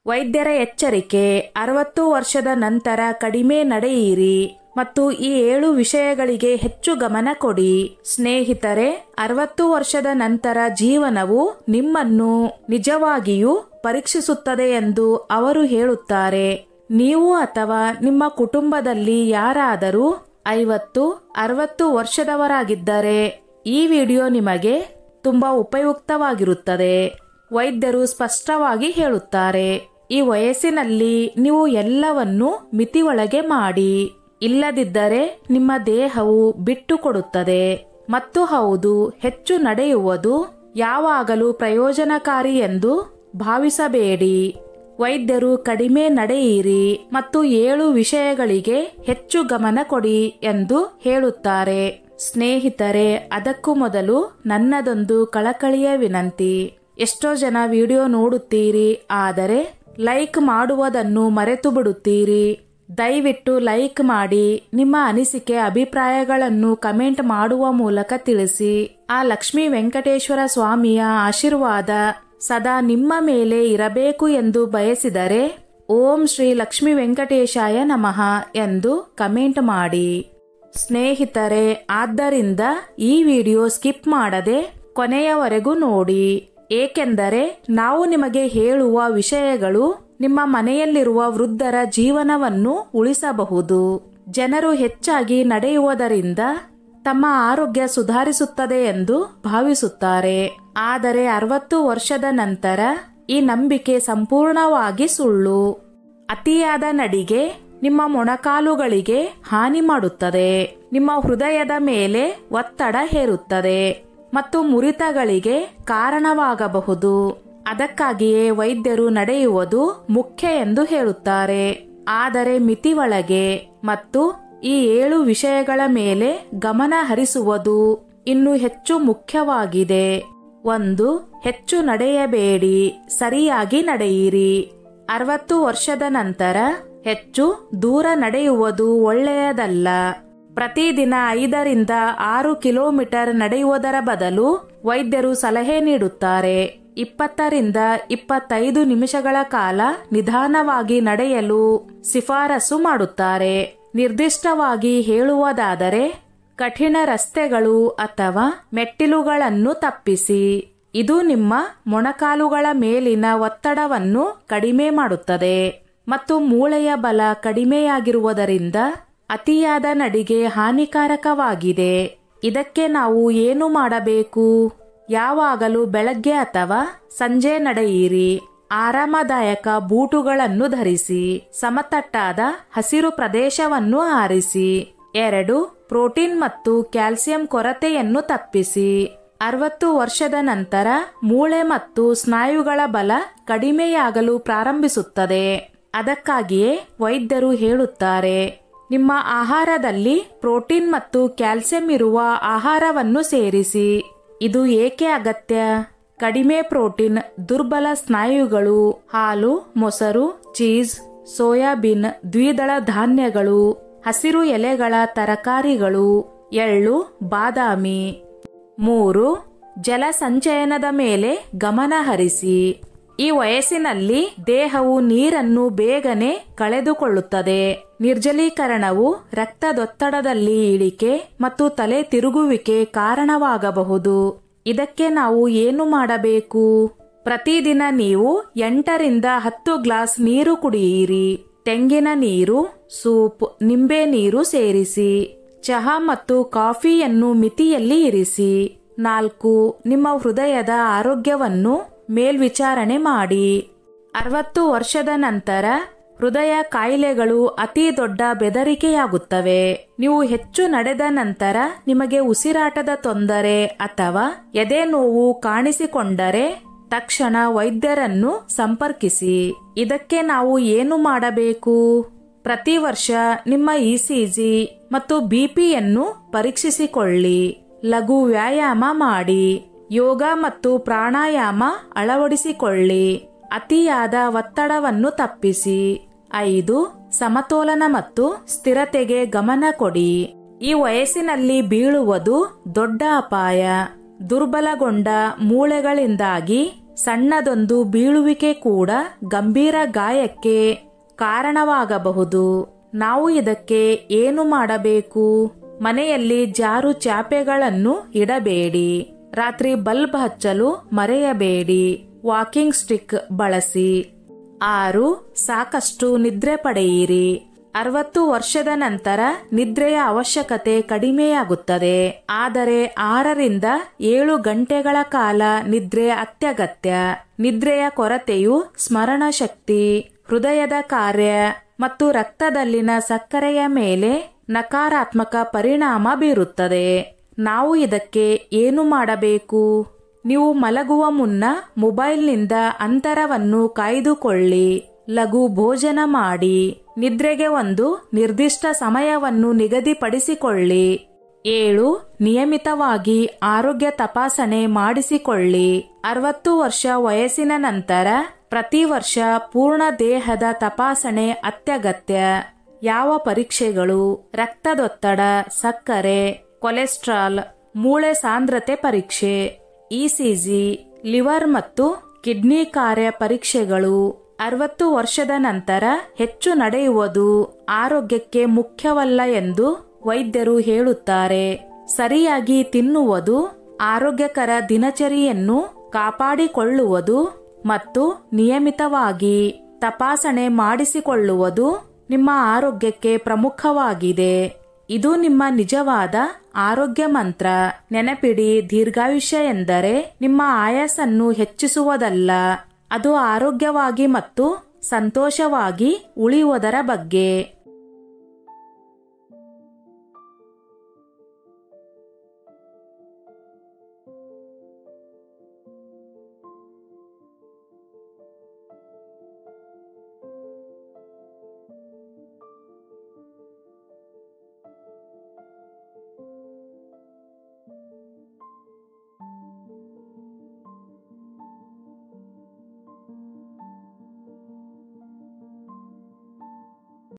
ವೈದ್ಯರ ಎಚ್ಚರಿಕೆ: 60 ವರ್ಷದ ನಂತರ ಕಡಿಮೆ ನಡೆಯಿರಿ ಮತ್ತು ಈ 7 ವಿಷಯಗಳಿಗೆ ಹೆಚ್ಚು ಗಮನ ಕೊಡಿ. ಸ್ನೇಹಿತರೆ, 60 ವರ್ಷದ ನಂತರ ಜೀವನವು ನಿಮ್ಮನ್ನು ನಿಜವಾಗಿಯೂ ಪರೀಕ್ಷಿಸುತ್ತದೆ ಎಂದು ಅವರು ಹೇಳುತ್ತಾರೆ. ನೀವು ಅಥವಾ ನಿಮ್ಮ ಕುಟುಂಬದಲ್ಲಿ ಯಾರಾದರೂ 50-60 ವರ್ಷದವರಾಗಿದ್ದರೆ ಈ ವಿಡಿಯೋ ನಿಮಗೆ ತುಂಬಾ ಉಪಯುಕ್ತವಾಗಿರುತ್ತದೆ. ವೈದ್ಯರು ಸ್ಪಷ್ಟವಾಗಿ ಹೇಳುತ್ತಾರೆ, ಈ ವಯಸ್ಸಿನಲ್ಲಿ ನೀವು ಎಲ್ಲವನ್ನೂ ಮಿತಿಯೊಳಗೆ ಮಾಡಿ, ಇಲ್ಲದಿದ್ದರೆ ನಿಮ್ಮ ದೇಹವು ಬಿಟ್ಟು ಕೊಡುತ್ತದೆ. ಮತ್ತು ಹೌದು, ಹೆಚ್ಚು ನಡೆಯುವುದು ಯಾವಾಗಲೂ ಪ್ರಯೋಜನಕಾರಿ ಎಂದು ಭಾವಿಸಬೇಡಿ. ವೈದ್ಯರು ಕಡಿಮೆ ನಡೆಯಿರಿ ಮತ್ತು 7 ವಿಷಯಗಳಿಗೆ ಹೆಚ್ಚು ಗಮನ ಕೊಡಿ ಎಂದು ಹೇಳುತ್ತಾರೆ. ಸ್ನೇಹಿತರೆ, ಅದಕ್ಕೂ ಮೊದಲು ನನ್ನದೊಂದು ಕಳಕಳಿಯ ವಿನಂತಿ. ಎಷ್ಟೋ ಜನ ವಿಡಿಯೋ ನೋಡುತ್ತೀರಿ, ಆದರೆ ಲೈಕ್ ಮಾಡುವುದನ್ನು ಮರೆತು ಬಿಡುತ್ತೀರಿ. ದಯವಿಟ್ಟು ಲೈಕ್ ಮಾಡಿ, ನಿಮ್ಮ ಅನಿಸಿಕೆ ಅಭಿಪ್ರಾಯಗಳನ್ನು ಕಮೆಂಟ್ ಮಾಡುವ ಮೂಲಕ ತಿಳಿಸಿ. ಆ ಲಕ್ಷ್ಮೀ ವೆಂಕಟೇಶ್ವರ ಸ್ವಾಮಿಯ ಆಶೀರ್ವಾದ ಸದಾ ನಿಮ್ಮ ಮೇಲೆ ಇರಬೇಕು ಎಂದು ಬಯಸಿದರೆ ಓಂ ಶ್ರೀ ಲಕ್ಷ್ಮೀ ವೆಂಕಟೇಶಾಯ ನಮಃ ಎಂದು ಕಮೆಂಟ್ ಮಾಡಿ. ಸ್ನೇಹಿತರೆ, ಆದ್ದರಿಂದ ಈ ವಿಡಿಯೋ ಸ್ಕಿಪ್ ಮಾಡದೆ ಕೊನೆಯವರೆಗೂ ನೋಡಿ, ಏಕೆಂದರೆ ನಾವು ನಿಮಗೆ ಹೇಳುವ ವಿಷಯಗಳು ನಿಮ್ಮ ಮನೆಯಲ್ಲಿರುವ ವೃದ್ಧರ ಜೀವನವನ್ನು ಉಳಿಸಬಹುದು. ಜನರು ಹೆಚ್ಚಾಗಿ ನಡೆಯುವುದರಿಂದ ತಮ್ಮ ಆರೋಗ್ಯ ಸುಧಾರಿಸುತ್ತದೆ ಎಂದು ಭಾವಿಸುತ್ತಾರೆ. ಆದರೆ 60 ವರ್ಷದ ನಂತರ ಈ ನಂಬಿಕೆ ಸಂಪೂರ್ಣವಾಗಿ ಸುಳ್ಳು. ಅತಿಯಾದ ನಡಿಗೆ ನಿಮ್ಮ ಮೊಣಕಾಲುಗಳಿಗೆ ಹಾನಿ ಮಾಡುತ್ತದೆ, ನಿಮ್ಮ ಹೃದಯದ ಮೇಲೆ ಒತ್ತಡ ಹೇರುತ್ತದೆ ಮತ್ತು ಮುರಿತಗಳಿಗೆ ಕಾರಣವಾಗಬಹುದು. ಅದಕ್ಕಾಗಿಯೇ ವೈದ್ಯರು ನಡೆಯುವುದು ಮುಖ್ಯ ಎಂದು ಹೇಳುತ್ತಾರೆ, ಆದರೆ ಮಿತಿ ಒಳಗೆ. ಮತ್ತು ಈ 7 ವಿಷಯಗಳ ಮೇಲೆ ಗಮನ ಹರಿಸುವುದು ಇನ್ನೂ ಹೆಚ್ಚು ಮುಖ್ಯವಾಗಿದೆ. 1. ಹೆಚ್ಚು ನಡೆಯಬೇಡಿ, ಸರಿಯಾಗಿ ನಡೆಯಿರಿ. 60 ವರ್ಷದ ನಂತರ ಹೆಚ್ಚು ದೂರ ನಡೆಯುವುದು ಒಳ್ಳೆಯದಲ್ಲ. ಪ್ರತಿದಿನ 5-6 ಕಿಲೋಮೀಟರ್ ನಡೆಯುವುದರ ಬದಲು ವೈದ್ಯರು ಸಲಹೆ ನೀಡುತ್ತಾರೆ 20-25 ನಿಮಿಷಗಳ ಕಾಲ ನಿಧಾನವಾಗಿ ನಡೆಯಲು ಶಿಫಾರಸು ಮಾಡುತ್ತಾರೆ. ನಿರ್ದಿಷ್ಟವಾಗಿ ಹೇಳುವುದಾದರೆ ಕಠಿಣ ರಸ್ತೆಗಳು ಅಥವಾ ಮೆಟ್ಟಿಲುಗಳನ್ನು ತಪ್ಪಿಸಿ. ಇದು ನಿಮ್ಮ ಮೊಣಕಾಲುಗಳ ಮೇಲಿನ ಒತ್ತಡವನ್ನು ಕಡಿಮೆ ಮಾಡುತ್ತದೆ ಮತ್ತು ಮೂಳೆಯ ಬಲ ಕಡಿಮೆಯಾಗಿರುವುದರಿಂದ ಅತಿಯಾದ ನಡಿಗೆ ಹಾನಿಕಾರಕವಾಗಿದೆ. ಇದಕ್ಕೆ ನಾವು ಏನು ಮಾಡಬೇಕು? ಯಾವಾಗಲೂ ಬೆಳಗ್ಗೆ ಅಥವಾ ಸಂಜೆ ನಡೆಯಿರಿ. ಆರಾಮದಾಯಕ ಬೂಟುಗಳನ್ನು ಧರಿಸಿ. ಸಮತಟ್ಟಾದ ಹಸಿರು ಪ್ರದೇಶವನ್ನು ಆರಿಸಿ. 2. ಪ್ರೋಟೀನ್ ಮತ್ತು ಕ್ಯಾಲ್ಸಿಯಂ ಕೊರತೆಯನ್ನು ತಪ್ಪಿಸಿ. 60 ವರ್ಷದ ನಂತರ ಮೂಳೆ ಮತ್ತು ಸ್ನಾಯುಗಳ ಬಲ ಕಡಿಮೆಯಾಗಲು ಪ್ರಾರಂಭಿಸುತ್ತದೆ. ಅದಕ್ಕಾಗಿಯೇ ವೈದ್ಯರು ಹೇಳುತ್ತಾರೆ, ನಿಮ್ಮ ಆಹಾರದಲ್ಲಿ ಪ್ರೋಟೀನ್ ಮತ್ತು ಕ್ಯಾಲ್ಸಿಯಂ ಇರುವ ಆಹಾರವನ್ನು ಸೇರಿಸಿ. ಇದು ಏಕೆ ಅಗತ್ಯ? ಕಡಿಮೆ ಪ್ರೋಟೀನ್ ದುರ್ಬಲ ಸ್ನಾಯುಗಳು. ಹಾಲು, ಮೊಸರು, ಚೀಸ್, ಸೋಯಾಬೀನ್, ದ್ವಿದಳ ಧಾನ್ಯಗಳು, ಹಸಿರು ಎಲೆಗಳ ತರಕಾರಿಗಳು, ಎಳ್ಳು, ಬಾದಾಮಿ. 3. ಜಲ ಸಂಚಯನದ ಮೇಲೆ ಗಮನ ಹರಿಸಿ. ಈ ವಯಸ್ಸಿನಲ್ಲಿ ದೇಹವು ನೀರನ್ನು ಬೇಗನೆ ಕಳೆದುಕೊಳ್ಳುತ್ತದೆ. ನಿರ್ಜಲೀಕರಣವು ರಕ್ತದೊತ್ತಡದಲ್ಲಿ ಇಳಿಕೆ ಮತ್ತು ತಲೆ ತಿರುಗುವಿಕೆ ಕಾರಣವಾಗಬಹುದು. ಇದಕ್ಕೆ ನಾವು ಏನು ಮಾಡಬೇಕು? ಪ್ರತಿದಿನ ನೀವು 8-10 ಗ್ಲಾಸ್ ನೀರು ಕುಡಿಯಿರಿ. ತೆಂಗಿನ ನೀರು, ಸೂಪ್, ನಿಂಬೆ ನೀರು ಸೇರಿಸಿ. ಚಹಾ ಮತ್ತು ಕಾಫಿಯನ್ನು ಮಿತಿಯಲ್ಲಿ ಇರಿಸಿ. 4. ನಿಮ್ಮ ಹೃದಯದ ಆರೋಗ್ಯವನ್ನು ಮೇಲ್ವಿಚಾರಣೆ ಮಾಡಿ. 60 ವರ್ಷದ ನಂತರ ಹೃದಯ ಕಾಯಿಲೆಗಳು ಅತಿ ದೊಡ್ಡ ಬೆದರಿಕೆಯಾಗುತ್ತವೆ. ನೀವು ಹೆಚ್ಚು ನಡೆದ ನಂತರ ನಿಮಗೆ ಉಸಿರಾಟದ ತೊಂದರೆ ಅಥವಾ ಎದೆ ನೋವು ಕಾಣಿಸಿಕೊಂಡರೆ ತಕ್ಷಣ ವೈದ್ಯರನ್ನು ಸಂಪರ್ಕಿಸಿ. ಇದಕ್ಕೆ ನಾವು ಏನು ಮಾಡಬೇಕು? ಪ್ರತಿ ವರ್ಷ ನಿಮ್ಮ ಇಸಿಜಿ ಮತ್ತು ಬಿಪಿಯನ್ನು ಪರೀಕ್ಷಿಸಿಕೊಳ್ಳಿ. ಲಘು ವ್ಯಾಯಾಮ ಮಾಡಿ. ಯೋಗ ಮತ್ತು ಪ್ರಾಣಾಯಾಮ ಅಳವಡಿಸಿಕೊಳ್ಳಿ. ಅತಿಯಾದ ಒತ್ತಡವನ್ನು ತಪ್ಪಿಸಿ. 5. ಸಮತೋಲನ ಮತ್ತು ಸ್ಥಿರತೆಗೆ ಗಮನ ಕೊಡಿ. ಈ ವಯಸ್ಸಿನಲ್ಲಿ ಬೀಳುವುದು ದೊಡ್ಡ ಅಪಾಯ. ದುರ್ಬಲಗೊಂಡ ಮೂಳೆಗಳಿಂದಾಗಿ ಸಣ್ಣದೊಂದು ಬೀಳುವಿಕೆ ಕೂಡ ಗಂಭೀರ ಗಾಯಕ್ಕೆ ಕಾರಣವಾಗಬಹುದು. ನಾವು ಇದಕ್ಕೆ ಏನು ಮಾಡಬೇಕು? ಮನೆಯಲ್ಲಿ ಜಾರು ಚಾಪೆಗಳನ್ನು ಇಡಬೇಡಿ. ರಾತ್ರಿ ಬಲ್ಬ್ ಹಚ್ಚಲು ಮರೆಯಬೇಡಿ. ವಾಕಿಂಗ್ ಸ್ಟಿಕ್ ಬಳಸಿ. 6. ಸಾಕಷ್ಟು ನಿದ್ರೆ ಪಡೆಯಿರಿ. 60 ವರ್ಷದ ನಂತರ ನಿದ್ರೆಯ ಅವಶ್ಯಕತೆ ಕಡಿಮೆಯಾಗುತ್ತದೆ. ಆದರೆ 6 ರಿಂದ 7 ಗಂಟೆಗಳ ಕಾಲ ನಿದ್ರೆ ಅತ್ಯಗತ್ಯ. ನಿದ್ರೆಯ ಕೊರತೆಯು ಸ್ಮರಣ ಶಕ್ತಿ, ಹೃದಯದ ಕಾರ್ಯ ಮತ್ತು ರಕ್ತದಲ್ಲಿನ ಸಕ್ಕರೆಯ ಮೇಲೆ ನಕಾರಾತ್ಮಕ ಪರಿಣಾಮ ಬೀರುತ್ತದೆ. ನಾವು ಇದಕ್ಕೆ ಏನು ಮಾಡಬೇಕು? ನೀವು ಮಲಗುವ ಮುನ್ನ ಮೊಬೈಲ್ನಿಂದ ಅಂತರವನ್ನು ಕಾಯ್ದುಕೊಳ್ಳಿ. ಲಘು ಭೋಜನ ಮಾಡಿ. ನಿದ್ರೆಗೆ ಒಂದು ನಿರ್ದಿಷ್ಟ ಸಮಯವನ್ನು ನಿಗದಿಪಡಿಸಿಕೊಳ್ಳಿ. 7. ನಿಯಮಿತವಾಗಿ ಆರೋಗ್ಯ ತಪಾಸಣೆ ಮಾಡಿಸಿಕೊಳ್ಳಿ. 60 ವರ್ಷ ವಯಸ್ಸಿನ ನಂತರ ಪ್ರತಿ ವರ್ಷ ಪೂರ್ಣ ದೇಹದ ತಪಾಸಣೆ ಅತ್ಯಗತ್ಯ. ಯಾವ ಪರೀಕ್ಷೆಗಳು? ರಕ್ತದೊತ್ತಡ, ಸಕ್ಕರೆ, ಕೊಲೆಸ್ಟ್ರಾಲ್, ಮೂಳೆ ಸಾಂದ್ರತೆ ಪರೀಕ್ಷೆ, ಇಸಿಜಿ, ಲಿವರ್ ಮತ್ತು ಕಿಡ್ನಿ ಕಾರ್ಯ ಪರೀಕ್ಷೆಗಳು. 60 ವರ್ಷದ ನಂತರ ಹೆಚ್ಚು ನಡೆಯುವುದು ಆರೋಗ್ಯಕ್ಕೆ ಮುಖ್ಯವಲ್ಲ ಎಂದು ವೈದ್ಯರು ಹೇಳುತ್ತಾರೆ. ಸರಿಯಾಗಿ ತಿನ್ನುವುದು, ಆರೋಗ್ಯಕರ ದಿನಚರಿಯನ್ನು ಕಾಪಾಡಿಕೊಳ್ಳುವುದು ಮತ್ತು ನಿಯಮಿತವಾಗಿ ತಪಾಸಣೆ ಮಾಡಿಸಿಕೊಳ್ಳುವುದು ನಿಮ್ಮ ಆರೋಗ್ಯಕ್ಕೆ ಪ್ರಮುಖವಾಗಿದೆ. ಇದು ನಿಮ್ಮ ನಿಜವಾದ ಆರೋಗ್ಯ ಮಂತ್ರ. ನೆನಪಿಡಿ, ದೀರ್ಘಾಯುಷ್ಯ ಎಂದರೆ ನಿಮ್ಮ ಆಯಸ್ಸನ್ನು ಹೆಚ್ಚಿಸುವುದಲ್ಲ, ಅದು ಆರೋಗ್ಯವಾಗಿ ಮತ್ತು ಸಂತೋಷವಾಗಿ ಉಳಿಯುವುದರ ಬಗ್ಗೆ.